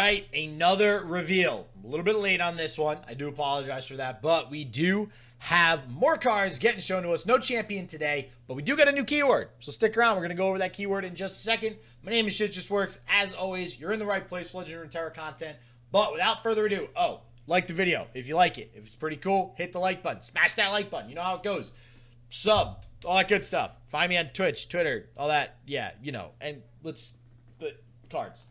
right, another reveal. I'm a little bit late on this one. I do apologize for that, but we do have more cards getting shown to us. No champion today, but we do get a new keyword. So stick around. We're going to go over that keyword in just a second. My name is Shit Just Works. As always, you're in the right place for Legend of Runeterra content. But without further ado, like the video if you like it. If it's pretty cool, hit the like button. Smash that like button. You know how it goes. Sub, all that good stuff. Find me on Twitch, Twitter, all that. Yeah, you know. And let's... cards.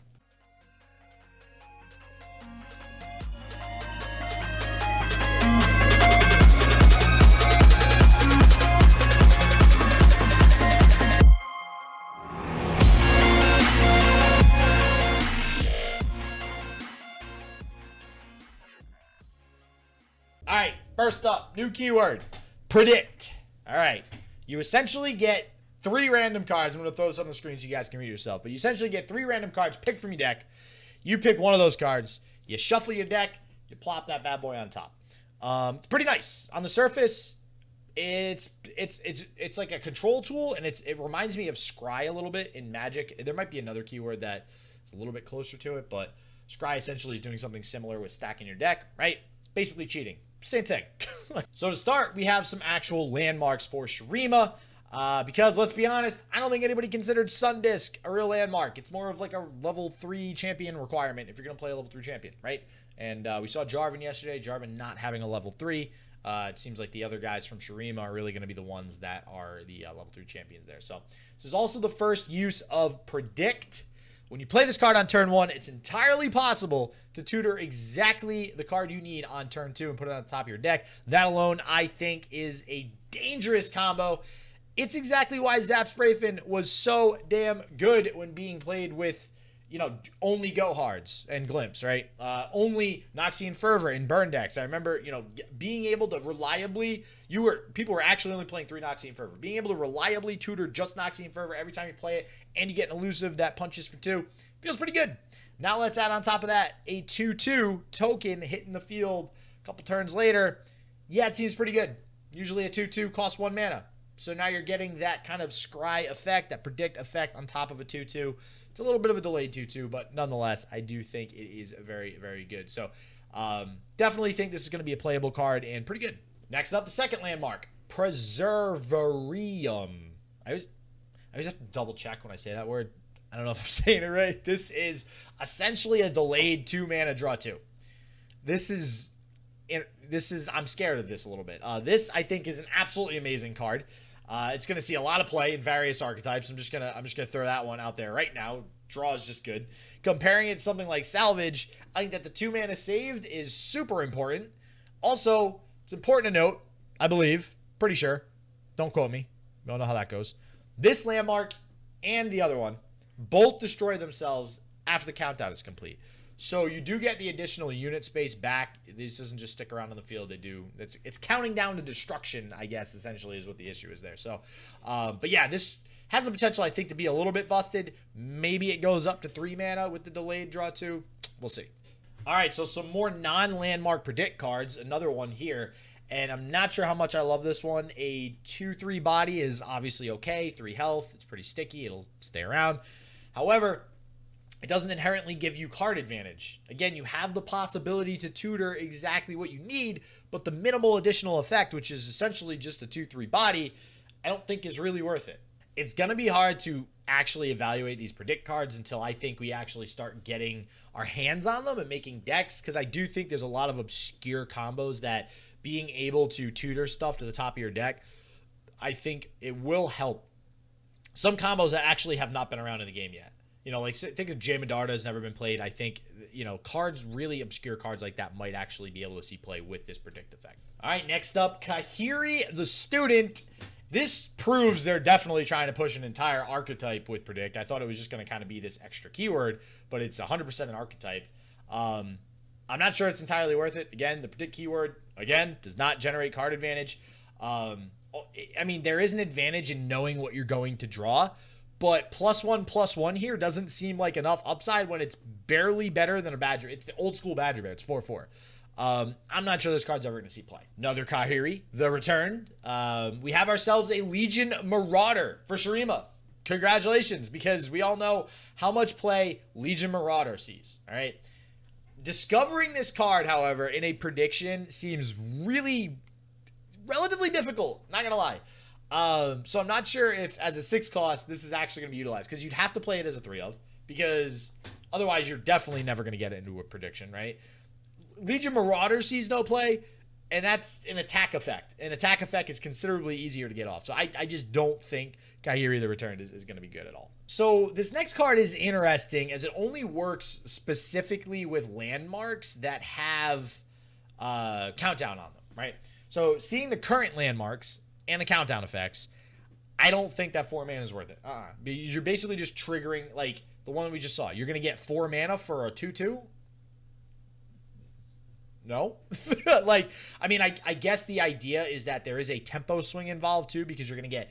All right, first up, new keyword, predict. All right, you essentially get 3 random cards. I'm going to throw this on the screen so you guys can read yourself. But you essentially get 3 random cards picked from your deck. You pick one of those cards. You shuffle your deck. You plop that bad boy on top. It's pretty nice. On the surface, it's like a control tool, and it reminds me of Scry a little bit in Magic. There might be another keyword that is a little bit closer to it, but Scry essentially is doing something similar with stacking your deck, right? Basically cheating. Same thing. So to start, we have some actual landmarks for SHURIMA. Because let's be honest, I don't think anybody considered Sundisk a real landmark. It's more of like a level 3 champion requirement if you're going to play a level 3 champion, right? And we saw Jarvan yesterday. Jarvan not having a level 3. It seems like the other guys from SHURIMA are really going to be the ones that are the level 3 champions there. So this is also the first use of predict. When you play this card on turn 1, it's entirely possible to tutor exactly the card you need on turn 2 and put it on the top of your deck. That alone, I think, is a dangerous combo. It's exactly why Zap Sprayfin was so damn good when being played with, you know, only Go Hards and Glimpse, right? Only Noxian Fervor in burn decks. I remember, you know, being able to reliably, people were actually only playing 3 Noxian Fervor. Being able to reliably tutor just Noxian Fervor every time you play it, and you get an elusive that punches for 2, feels pretty good. Now let's add on top of that a 2/2 token hitting the field a couple turns later. Yeah, it seems pretty good. Usually a 2/2 costs 1 mana. So now you're getting that kind of scry effect, that predict effect on top of a 2/2. It's a little bit of a delayed 2/2, but nonetheless, I do think it is very, very good. So definitely think this is going to be a playable card and pretty good. Next up, the second landmark, Preservarium. I always have to double check when I say that word. I don't know if I'm saying it right. This is essentially a delayed 2 mana draw 2. This is I'm scared of this a little bit. This I think is an absolutely amazing card. It's going to see a lot of play in various archetypes. I'm just gonna throw that one out there right now. Draw is just good. Comparing it to something like Salvage, I think that the 2 mana saved is super important. Also, it's important to note, I believe, pretty sure, don't quote me, don't know how that goes. This landmark and the other one both destroy themselves after the countdown is complete. So you do get the additional unit space back. This doesn't just stick around on the field. They do. It's counting down to destruction, I guess, essentially is what the issue is there. So, but yeah, this has the potential, I think, to be a little bit busted. Maybe it goes up to 3 mana with the delayed draw 2. We'll see. All right, so some more non-landmark predict cards. Another one here. And I'm not sure how much I love this one. A 2/3 body is obviously okay. 3 health. It's pretty sticky. It'll stay around. However, it doesn't inherently give you card advantage. Again, you have the possibility to tutor exactly what you need, but the minimal additional effect, which is essentially just a 2/3 body, I don't think is really worth it. It's going to be hard to actually evaluate these predict cards until I think we actually start getting our hands on them and making decks, because I do think there's a lot of obscure combos that being able to tutor stuff to the top of your deck, I think it will help. Some combos that actually have not been around in the game yet. You know, like think of Jay Medarda has never been played. I think, you know, cards, really obscure cards like that might actually be able to see play with this predict effect. All right, next up, Kahiri the Student. This proves they're definitely trying to push an entire archetype with predict. I thought it was just going to kind of be this extra keyword, but it's 100% an archetype. I'm not sure it's entirely worth it. Again, the predict keyword, again, does not generate card advantage. I mean, there is an advantage in knowing what you're going to draw, but +1/+1 here doesn't seem like enough upside when it's barely better than a Badger. It's the old school Badger Bear. It's 4/4. I'm not sure this card's ever going to see play. Another Kahiri, the return. We have ourselves a Legion Marauder for SHURIMA. Congratulations, because we all know how much play Legion Marauder sees. All right. Discovering this card, however, in a prediction seems relatively difficult. Not gonna lie. So I'm not sure if as a 6 cost this is actually gonna be utilized, because you'd have to play it as a 3 of, because otherwise you're definitely never gonna get it into a prediction, right? Legion Marauder sees no play, and that's an attack effect. An attack effect is considerably easier to get off. So I just don't think Kahiri the Returned is going to be good at all. So this next card is interesting, as it only works specifically with landmarks that have countdown on them, right? So seeing the current landmarks and the countdown effects, I don't think that 4 mana is worth it. Because you're basically just triggering, like the one we just saw. You're going to get 4 mana for a 2/2? No. Like, I mean, I guess the idea is that there is a tempo swing involved too, because you're going to get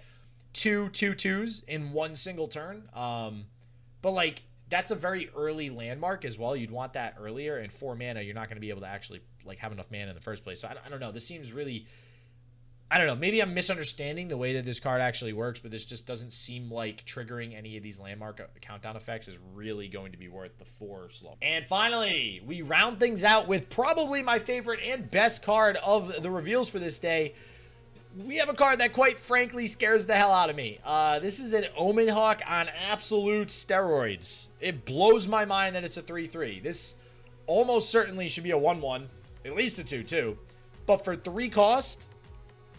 2 2/2s in one single turn. But like, that's a very early landmark as well. You'd want that earlier, and 4 mana, you're not going to be able to actually like have enough mana in the first place. So I don't know. This seems really, I don't know. Maybe I'm misunderstanding the way that this card actually works, but this just doesn't seem like triggering any of these landmark countdown effects is really going to be worth the 4 slow. And finally, we round things out with probably my favorite and best card of the reveals for this day. We have a card that quite frankly scares the hell out of me. This is an Omen Hawk on absolute steroids. It blows my mind that it's a 3/3. This almost certainly should be a 1/1, at least a 2/2. But for 3 cost,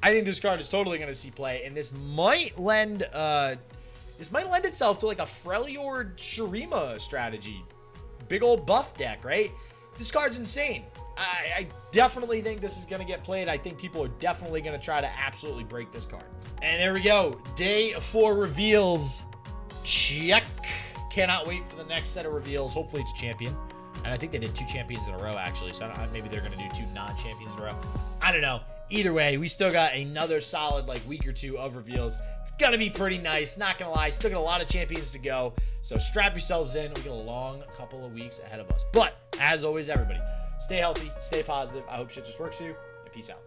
I think this card is totally going to see play, and this might lend itself to like a Freljord SHURIMA strategy. Big old buff deck, right? This card's insane. I definitely think this is going to get played. I think people are definitely going to try to absolutely break this card. And there we go. Day 4 reveals. Check. Cannot wait for the next set of reveals. Hopefully it's champion. And I think they did 2 champions in a row, actually. So maybe they're going to do 2 non-champions in a row. I don't know. Either way, we still got another solid like week or 2 of reveals. It's going to be pretty nice. Not going to lie. Still got a lot of champions to go. So strap yourselves in. We got a long couple of weeks ahead of us. But as always, everybody, stay healthy, stay positive. I hope shit just works for you, and peace out.